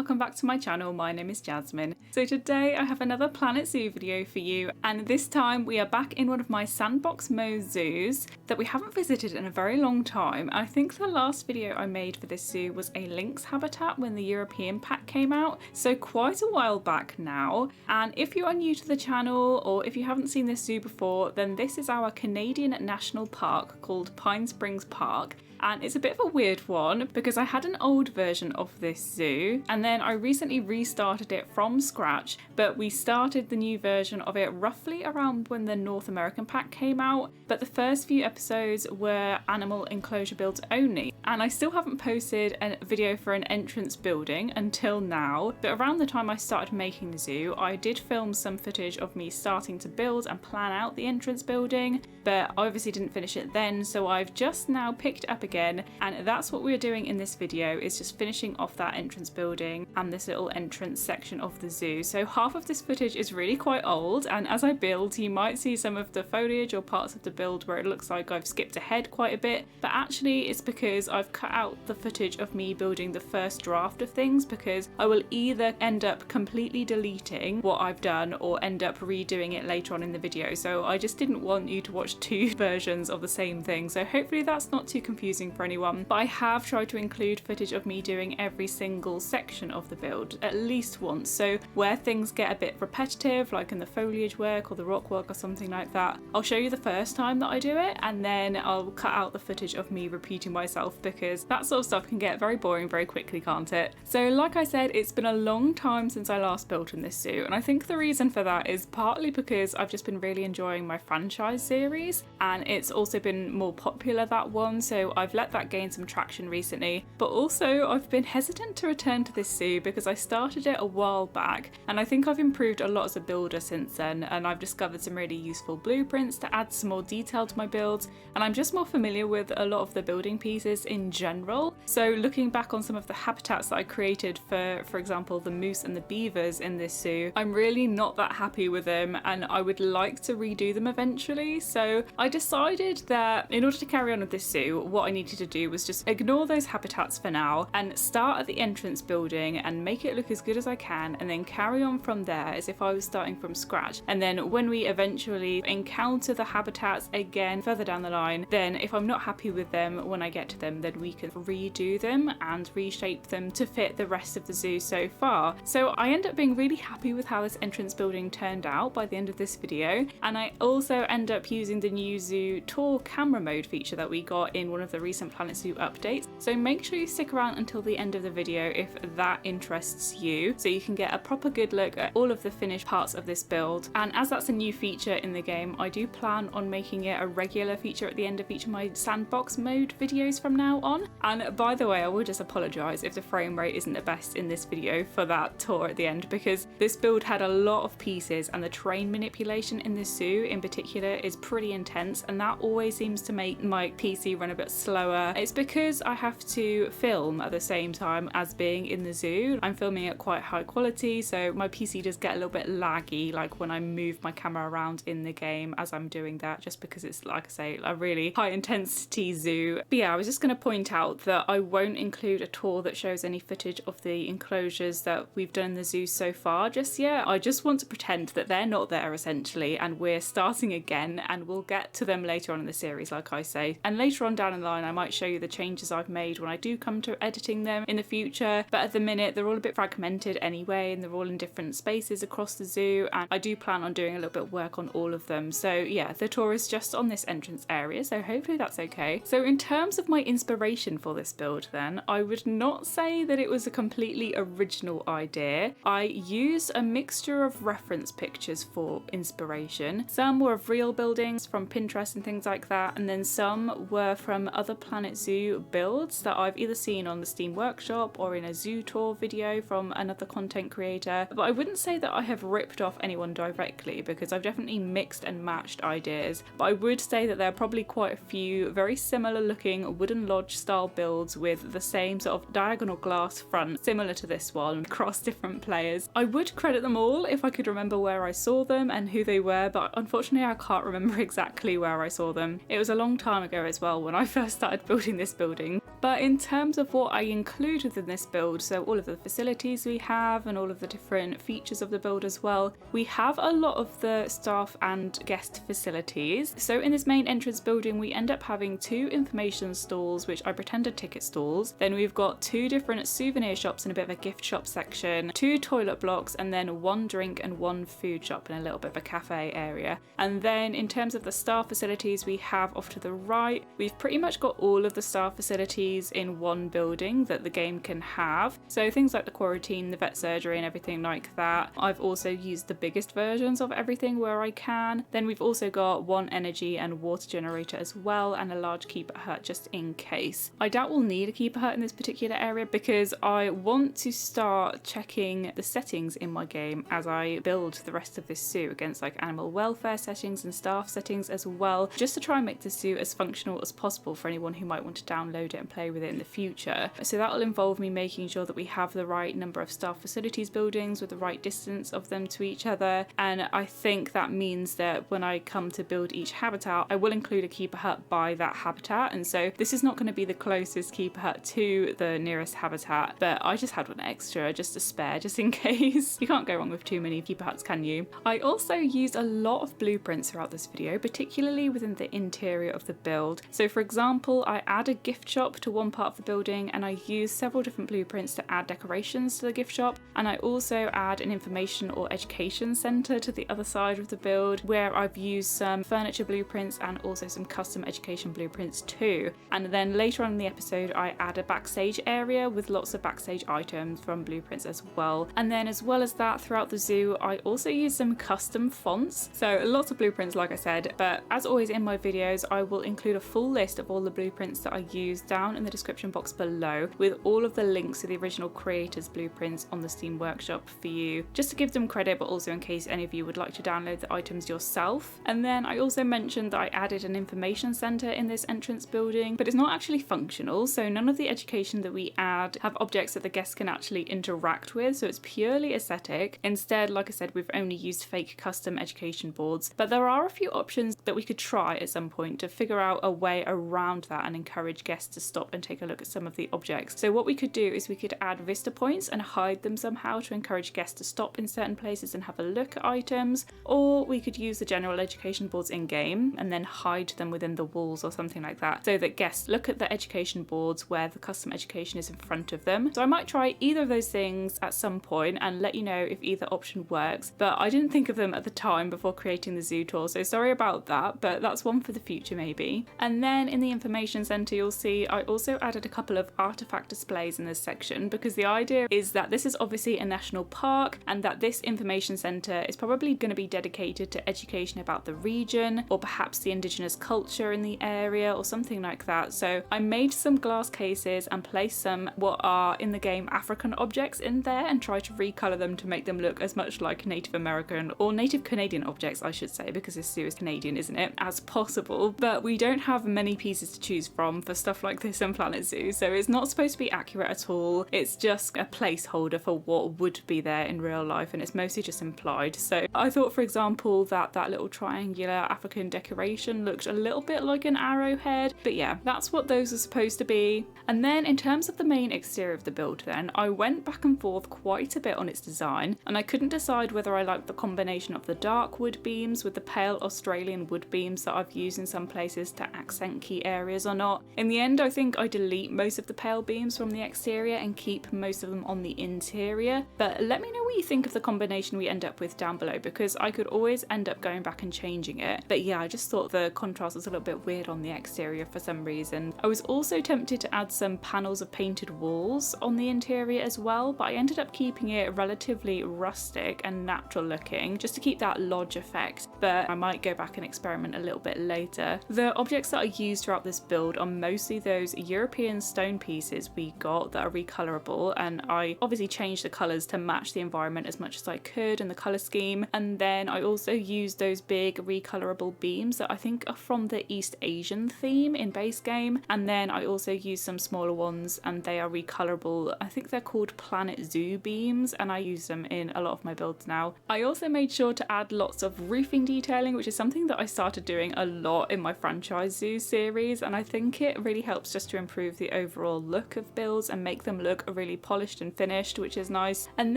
welcome back to my channel. My name is Jasmine. So today I have another Planet Zoo video for you, and this time we are back in one of my sandbox mode zoos that we haven't visited in a very long time. I think the last video I made for this zoo was a lynx habitat when the European pack came out, so quite a while back now. And if you are new to the channel or if you haven't seen this zoo before, then this is our Canadian national park called Pine Springs Park. And it's a bit of a weird one because I had an old version of this zoo and then I recently restarted it from scratch, but we started the new version of it roughly around when the North American pack came out, but the first few episodes were animal enclosure builds only. And I still haven't posted a video for an entrance building until now, but around the time I started making the zoo, I did film some footage of me starting to build and plan out the entrance building, but I obviously didn't finish it then, so I've just now picked it up again, and that's what we're doing in this video, is just finishing off that entrance building and this little entrance section of the zoo. So half of this footage is really quite old, and as I build you might see some of the foliage or parts of the build where it looks like I've skipped ahead quite a bit, but actually it's because I've cut out the footage of me building the first draft of things, because I will either end up completely deleting what I've done or end up redoing it later on in the video. So I just didn't want you to watch two versions of the same thing, so hopefully that's not too confusing for anyone. But I have tried to include footage of me doing every single section of the build at least once, so where things get a bit repetitive, like in the foliage work or the rock work or something like that, I'll show you the first time that I do it, and then I'll cut out the footage of me repeating myself, because that sort of stuff can get very boring very quickly, can't it? So like I said, it's been a long time since I last built in this zoo, and I think the reason for that is partly because I've just been really enjoying my franchise series, and it's also been more popular, that one, so I've let that gain some traction recently. But also I've been hesitant to return to this zoo because I started it a while back, and I think I've improved a lot as a builder since then, and I've discovered some really useful blueprints to add some more detail to my builds, and I'm just more familiar with a lot of the building pieces in general. So looking back on some of the habitats that I created for example the moose and the beavers in this zoo, I'm really not that happy with them, and I would like to redo them eventually. So I decided that in order to carry on with this zoo, what I needed to do was just ignore those habitats for now and start at the entrance building and make it look as good as I can, and then carry on from there as if I was starting from scratch. And then when we eventually encounter the habitats again further down the line, then if I'm not happy with them when I get to them, then we can redo them and reshape them to fit the rest of the zoo so far. So I end up being really happy with how this entrance building turned out by the end of this video, and I also end up using the new zoo tour camera mode feature that we got in one of the recent Planet Zoo updates. So make sure you stick around until the end of the video if that interests you, so you can get a proper good look at all of the finished parts of this build. And as that's a new feature in the game, I do plan on making it a regular feature at the end of each of my sandbox mode videos from now on. And by the way, I will just apologise if the frame rate isn't the best in this video for that tour at the end, because this build had a lot of pieces and the terrain manipulation in this zoo in particular is pretty intense, and that always seems to make my PC run a bit slower. It's because I have to film at the same time as being in the zoo. I'm filming at quite high quality, so my PC does get a little bit laggy, like when I move my camera around in the game as I'm doing that, just because it's, like I say, a really high intensity zoo. But yeah, I was just going to point out that I won't include a tour that shows any footage of the enclosures that we've done in the zoo so far just yet. I just want to pretend that they're not there essentially, and we're starting again, and we'll get to them later on in the series, like I say. And later on down the line I might show you the changes I've made when I do come to editing them in the future, but at the minute they're all a bit fragmented anyway, and they're all in different spaces across the zoo, and I do plan on doing a little bit of work on all of them. So yeah, the tour is just on this entrance area, so hopefully that's okay. So in terms of my inspiration for this build then, I would not say that it was a completely original idea. I used a mixture of reference pictures for inspiration. Some were of real buildings from Pinterest and things like that, and then some were from other Planet Zoo builds that I've either seen on the Steam Workshop or in a zoo tour video from another content creator. But I wouldn't say that I have ripped off anyone directly, because I've definitely mixed and matched ideas, but I would say that there are probably quite a few very similar looking wooden lodge style builds with the same sort of diagonal glass front, similar to this one, across different players. I would credit them all if I could remember where I saw them and who they were, but unfortunately I can't remember exactly where I saw them. It was a long time ago as well when I first started building this building. But in terms of what I include within this build, so all of the facilities we have and all of the different features of the build as well, we have a lot of the staff and guest facilities. So in this main entrance building, we end up having 2 information stalls, which I pretend are ticket stalls. Then we've got 2 different souvenir shops and a bit of a gift shop section, 2 toilet blocks, and then 1 drink and 1 food shop and a little bit of a cafe area. And then in terms of the staff facilities we have off to the right, we've pretty much got all of the staff facilities in one building that the game can have. So things like the quarantine, the vet surgery and everything like that. I've also used the biggest versions of everything where I can. Then we've also got 1 energy and water generator as well, and a large keeper hut just in case. I doubt we'll need a keeper hut in this particular area because I want to start checking the settings in my game as I build the rest of this zoo against like animal welfare settings and staff settings as well, just to try and make the zoo as functional as possible for anyone who might want to download it and play with it in the future. So that'll involve me making sure that we have the right number of staff facilities buildings with the right distance of them to each other, and I think that means that when I come to build each habitat, I will include a keeper hut by that habitat. And so this is not going to be the closest keeper hut to the nearest habitat, but I just had one extra just to spare, just in case. You can't go wrong with too many keeper huts, can you? I also used a lot of blueprints throughout this video, particularly within the interior of the build. So for example, I add a gift shop to one part of the building, and I use several different blueprints to add decorations to the gift shop, and I also add an information or education centre to the other side of the build, where I've used some furniture blueprints and also some custom education blueprints too. And then later on in the episode, I add a backstage area with lots of backstage items from blueprints as well. And then as well as that, throughout the zoo, I also use some custom fonts. So lots of blueprints, like I said, but as always in my videos, I will include a full list of all the blueprints that I use down in the description box below, with all of the links to the original creators' blueprints on the Steam Workshop for you, just to give them credit, but also in case any of you would like to download the items yourself. And then I also mentioned that I added an information centre in this entrance building, but it's not actually functional, so none of the education that we add have objects that the guests can actually interact with, so it's purely aesthetic. Instead, like I said, we've only used fake custom education boards, but there are a few options that we could try at some point to figure out a way around that and encourage guests to stop and take a look at some of the objects. So what we could do is we could add vista points and hide them somehow to encourage guests to stop in certain places and have a look at items, or we could use the general education boards in game and then hide them within the walls or something like that, so that guests look at the education boards where the custom education is in front of them. So I might try either of those things at some point and let you know if either option works, but I didn't think of them at the time before creating the zoo tour, so sorry about that, but that's one for the future maybe. And then in the information centre, you'll see I also added a couple of artifact displays in this section, because the idea is that this is obviously a national park and that this information centre is probably going to be dedicated to education about the region, or perhaps the indigenous culture in the area or something like that. So I made some glass cases and placed some what are in the game African objects in there and tried to recolour them to make them look as much like Native American or Native Canadian objects, I should say, because this zoo is Canadian, isn't it, as possible. But we don't have many pieces to choose from for stuff like this in Planet Zoo, so it's not supposed to be accurate at all. It's just a placeholder for what would be there in real life, and it's mostly just implied. So I thought, for example, that little triangular African decoration looked a little bit like an arrowhead, but yeah, that's what those are supposed to be. And then in terms of the main exterior of the build then, I went back and forth quite a bit on its design, and I couldn't decide whether I liked the combination of the dark wood beams with the pale Australian wood beams that I've used in some places to accent key areas or not. In the end, I think I delete most of the pale beams from the exterior and keep most of them on the interior, but let me know what you think of the combination we end up with down below, because I could always end up going back and changing it. But yeah, I just thought the contrast was a little bit weird on the exterior for some reason. I was also tempted to add some panels of painted walls on the interior as well, but I ended up keeping it relatively rustic and natural looking just to keep that lodge effect, but I might go back and experiment a little bit later. The objects that I used throughout this build are mostly those European stone pieces we got that are recolorable, and I obviously changed the colours to match the environment as much as I could and the colour scheme. And then I also used those big recolorable beams that I think are from the East Asian theme in base game, and then I also used some smaller ones and they are recolorable. I think they're called Planet Zoo beams, and I use them in a lot of my builds now. I also made sure to add lots of roofing detailing, which is something that I started doing a lot in my franchise zoo series, and I think it really helps just to improve the overall look of builds and make them look really polished and finished, which is nice. And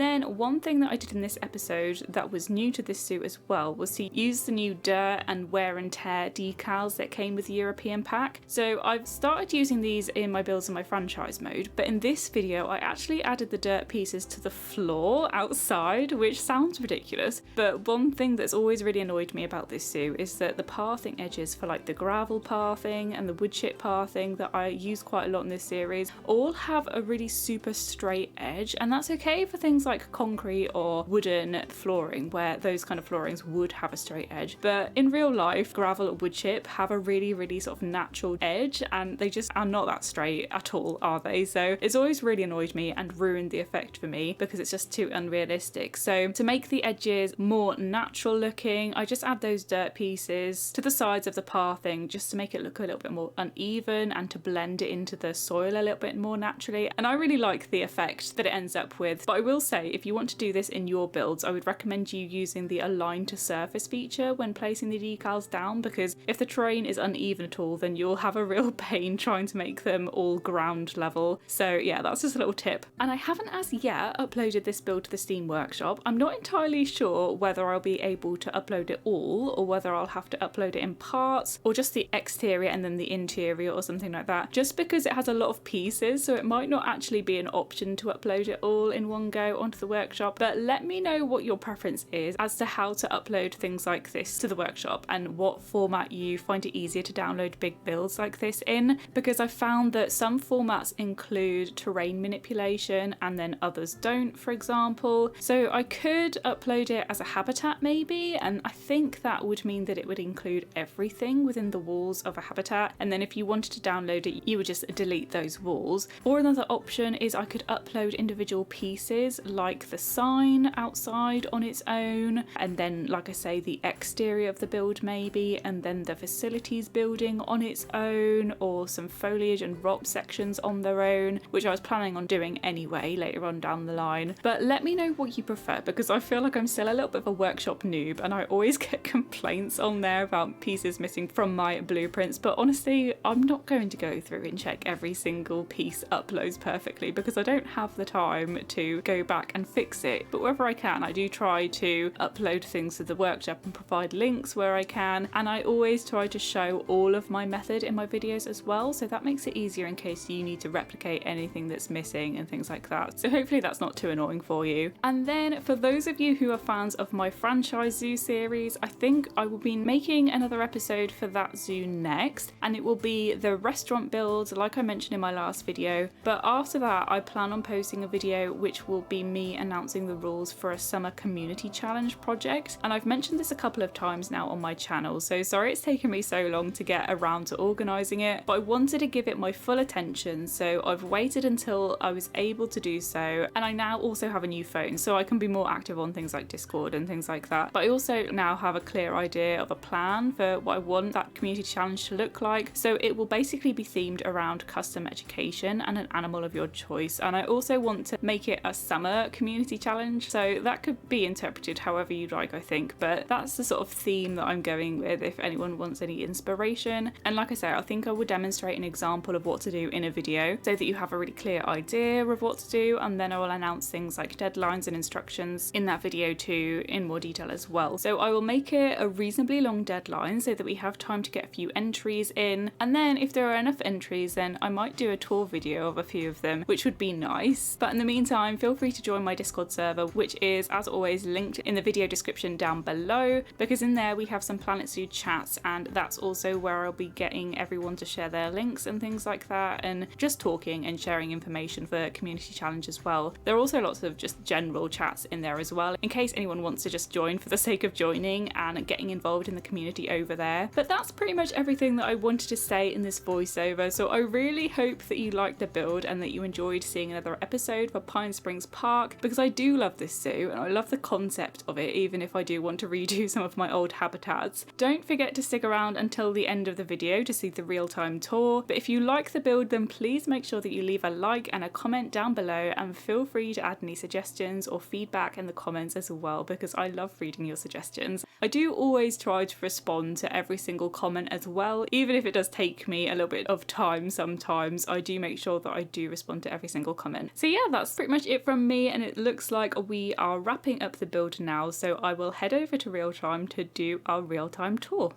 then one thing that I did in this episode that was new to this suit as well was to use the new dirt and wear and tear decals that came with the European pack. So I've started using these in my builds in my franchise mode, but in this video I actually added the dirt pieces to the floor outside, which sounds ridiculous, but one thing that's always really annoyed me about this suit is that the pathing edges for like the gravel pathing and the wood chip pathing that I use quite a lot in this series all have a really super straight edge, and that's okay for things like concrete or wooden flooring where those kind of floorings would have a straight edge, but in real life gravel or wood chip have a really sort of natural edge and they just are not that straight at all, are they? So it's always really annoyed me and ruined the effect for me because it's just too unrealistic. So to make the edges more natural looking, I just add those dirt pieces to the sides of the pathing just to make it look a little bit more uneven and to blend it into the soil a little bit more naturally, and I really like the effect that it ends up with. But I will say, if you want to do this in your builds, I would recommend you using the align to surface feature when placing the decals down, because if the terrain is uneven at all then you'll have a real pain trying to make them all ground level. So yeah, that's just a little tip. And I haven't as yet uploaded this build to the Steam Workshop. I'm not entirely sure whether I'll be able to upload it all or whether I'll have to upload it in parts or just the exterior and then the interior or something like that, just because it has a lot of pieces, so it might not actually be an option to upload it all in one go onto the workshop. But let me know what your preference is as to how to upload things like this to the workshop and what format you find it easier to download big builds like this in, because I found that some formats include terrain manipulation and then others don't, for example. So I could upload it as a habitat maybe, and I think that would mean that it would include everything within the walls of a habitat, and then if you wanted to download it you would just delete those walls. Or another option is I could upload individual pieces like the sign outside on its own, and then like I say the exterior of the build maybe, and then the facilities building on its own, or some foliage and rock sections on their own, which I was planning on doing anyway later on down the line. But let me know what you prefer, because I feel like I'm still a little bit of a workshop noob and I always get complaints on there about pieces missing from my blueprints, but honestly I'm not going to go through and check every single piece uploads perfectly because I don't have the time to go back and fix it. But wherever I can I do try to upload things to the workshop and provide links where I can, and I always try to show all of my method in my videos as well, so that makes it easier in case you need to replicate anything that's missing and things like that. So hopefully that's not too annoying for you. And then for those of you who are fans of my franchise zoo series, I think I will be making another episode for that zoo next, and it will be the restaurant build like I mentioned in my last video. But after that I plan on posting a video which will be me announcing the rules for a summer community challenge project, and I've mentioned this a couple of times now on my channel, so sorry it's taken me so long to get around to organising it, but I wanted to give it my full attention, so I've waited until I was able to do so. And I now also have a new phone so I can be more active on things like Discord and things like that, but I also now have a clear idea of a plan for what I want that community challenge to look like. So it will basically be themed around custom education and an animal of your choice, and I also want to make it a summer community challenge, so that could be interpreted however you'd like I think, but that's the sort of theme that I'm going with if anyone wants any inspiration. And like I say, I think I will demonstrate an example of what to do in a video so that you have a really clear idea of what to do, and then I will announce things like deadlines and instructions in that video too in more detail as well. So I will make it a reasonably long deadline so that we have time to get a few entries in, and then if there are enough entries then I might do a tour video of a few of them, which would be nice. But in the meantime feel free to join my Discord server, which is as always linked in the video description down below, because in there we have some Planet Zoo chats, and that's also where I'll be getting everyone to share their links and things like that, and just talking and sharing information for community challenge as well. There are also lots of just general chats in there as well in case anyone wants to just join for the sake of joining and getting involved in the community over there. But that's pretty much everything that I wanted to say in this voiceover, so I really hope that you liked the build and that you enjoyed seeing another episode for Pine Springs Park, because I do love this zoo and I love the concept of it, even if I do want to redo some of my old habitats. Don't forget to stick around until the end of the video to see the real-time tour, but if you like the build then please make sure that you leave a like and a comment down below, and feel free to add any suggestions or feedback in the comments as well, because I love reading your suggestions. I do always try to respond to every single comment as well, even if it does take me a little bit of time time sometimes, I do make sure that I do respond to every single comment. So yeah, that's pretty much it from me, and it looks like we are wrapping up the build now, so I will head over to real time to do our real-time tour.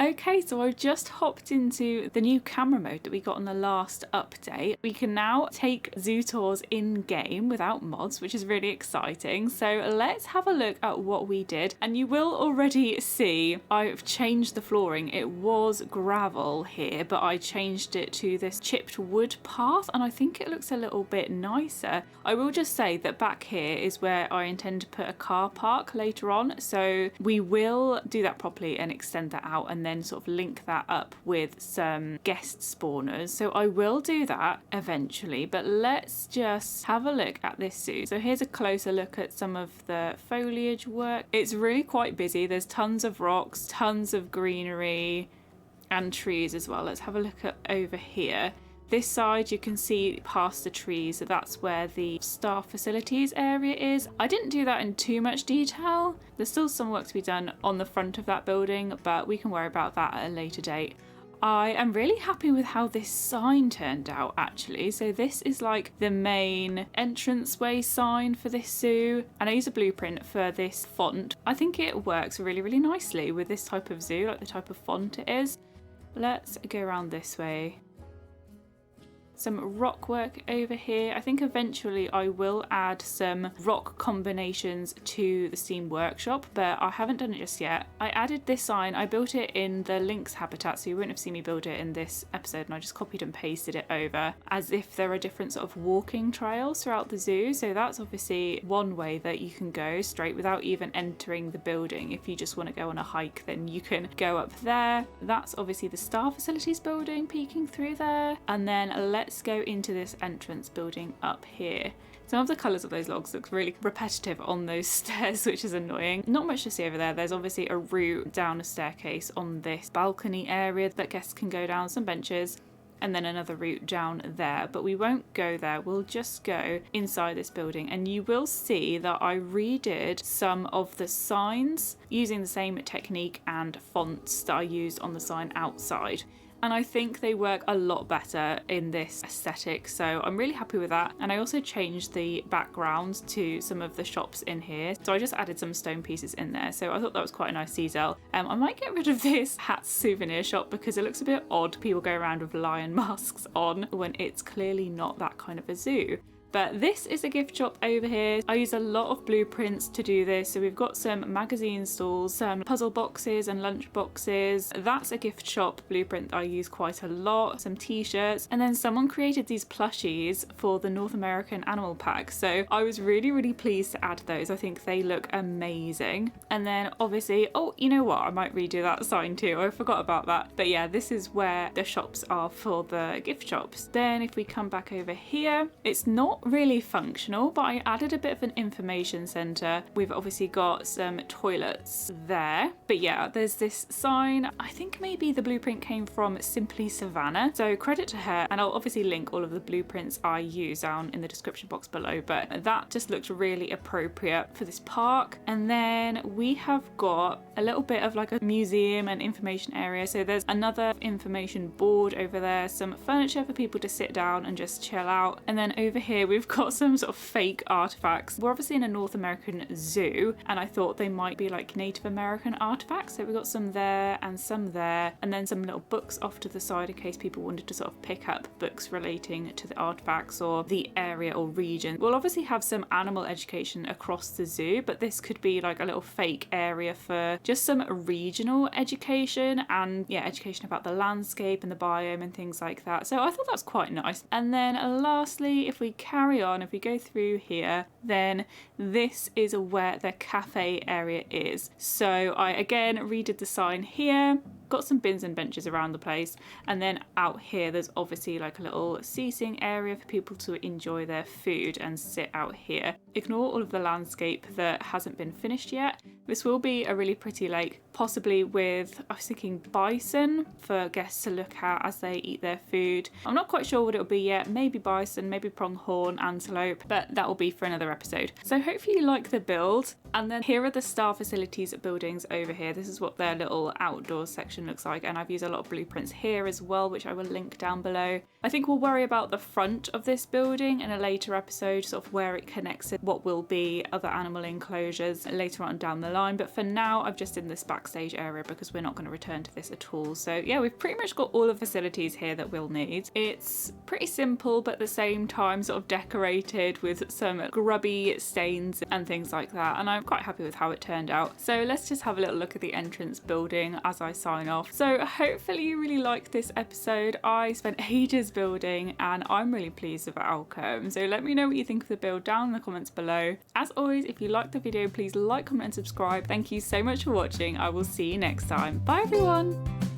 Okay, so I've just hopped into the new camera mode that we got on the last update. We can now take zoo tours in game without mods, which is really exciting. So let's have a look at what we did. And you will already see I've changed the flooring. It was gravel here, but I changed it to this chipped wood path, and I think it looks a little bit nicer. I will just say that back here is where I intend to put a car park later on. So we will do that properly and extend that out, and then sort of link that up with some guest spawners. So I will do that eventually, but let's just have a look at this zoo. So here's a closer look at some of the foliage work. It's really quite busy. There's tons of rocks, tons of greenery and trees as well. Let's have a look at over here. This side you can see past the trees, so that's where the staff facilities area is. I didn't do that in too much detail. There's still some work to be done on the front of that building, but we can worry about that at a later date. I am really happy with how this sign turned out actually. So this is like the main entranceway sign for this zoo, and I use a blueprint for this font. I think it works really, really nicely with this type of zoo, like the type of font it is. Let's go around this way. Some rock work over here. I think eventually I will add some rock combinations to the Steam Workshop, but I haven't done it just yet. I added this sign. I built it in the lynx habitat, so you wouldn't have seen me build it in this episode, and I just copied and pasted it over as if there are different sort of walking trails throughout the zoo. So that's obviously one way that you can go straight without even entering the building. If you just want to go on a hike, then you can go up there. That's obviously the Star Facilities building peeking through there, and then let's go into this entrance building up here. Some of the colours of those logs look really repetitive on those stairs, which is annoying. Not much to see over there. There's obviously a route down a staircase on this balcony area that guests can go down, some benches, and then another route down there, but we won't go there. We'll just go inside this building, and you will see that I redid some of the signs using the same technique and fonts that I used on the sign outside. And I think they work a lot better in this aesthetic, so I'm really happy with that. And I also changed the background to some of the shops in here, so I just added some stone pieces in there, so I thought that was quite a nice detail. I might get rid of this hat souvenir shop because it looks a bit odd, people go around with lion masks on when it's clearly not that kind of a zoo. But this is a gift shop over here. I use a lot of blueprints to do this. So we've got some magazine stalls, some puzzle boxes and lunch boxes. That's a gift shop blueprint that I use quite a lot. Some t-shirts. And then someone created these plushies for the North American Animal Pack. So I was really, really pleased to add those. I think they look amazing. And then obviously, oh, you know what? I might redo that sign too. I forgot about that. But yeah, this is where the shops are for the gift shops. Then if we come back over here, it's not really functional, but I added a bit of an information center. We've obviously got some toilets there, but yeah, there's this sign. I think maybe the blueprint came from Simply Savannah, so credit to her, and I'll obviously link all of the blueprints I use down in the description box below, but that just looked really appropriate for this park. And then we have got a little bit of like a museum and information area, so there's another information board over there, some furniture for people to sit down and just chill out, and then over here we've got some sort of fake artifacts. We're obviously in a North American zoo, and I thought they might be like Native American artifacts, so we got some there and some there, and then some little books off to the side in case people wanted to sort of pick up books relating to the artifacts or the area or region. We'll obviously have some animal education across the zoo, but this could be like a little fake area for just some regional education and yeah, education about the landscape and the biome and things like that. So I thought that was quite nice. And then lastly, if we carry on, if we go through here, then this is where the cafe area is. So I again redid the sign here. got some bins and benches around the place, and then out here there's obviously like a little seating area for people to enjoy their food and sit out here. Ignore all of the landscape that hasn't been finished yet. This will be a really pretty lake, possibly with, I was thinking, bison for guests to look at as they eat their food. I'm not quite sure what it'll be yet, maybe bison, maybe pronghorn, antelope, but that will be for another episode. So hopefully you like the build. And then here are the star facilities buildings over here. This is what their little outdoor section looks like, and I've used a lot of blueprints here as well, which I will link down below. I think we'll worry about the front of this building in a later episode, sort of where it connects to what will be other animal enclosures later on down the line, but for now I've just in this backstage area because we're not going to return to this at all. So yeah, we've pretty much got all the facilities here that we'll need. It's pretty simple, but at the same time sort of decorated with some grubby stains and things like that, and I'm quite happy with how it turned out. So let's just have a little look at the entrance building as I sign off. So hopefully you really liked this episode. I spent ages building and I'm really pleased with the outcome. So let me know what you think of the build down in the comments below. As always, if you liked the video, please like, comment and subscribe. Thank you so much for watching. I will see you next time. Bye everyone.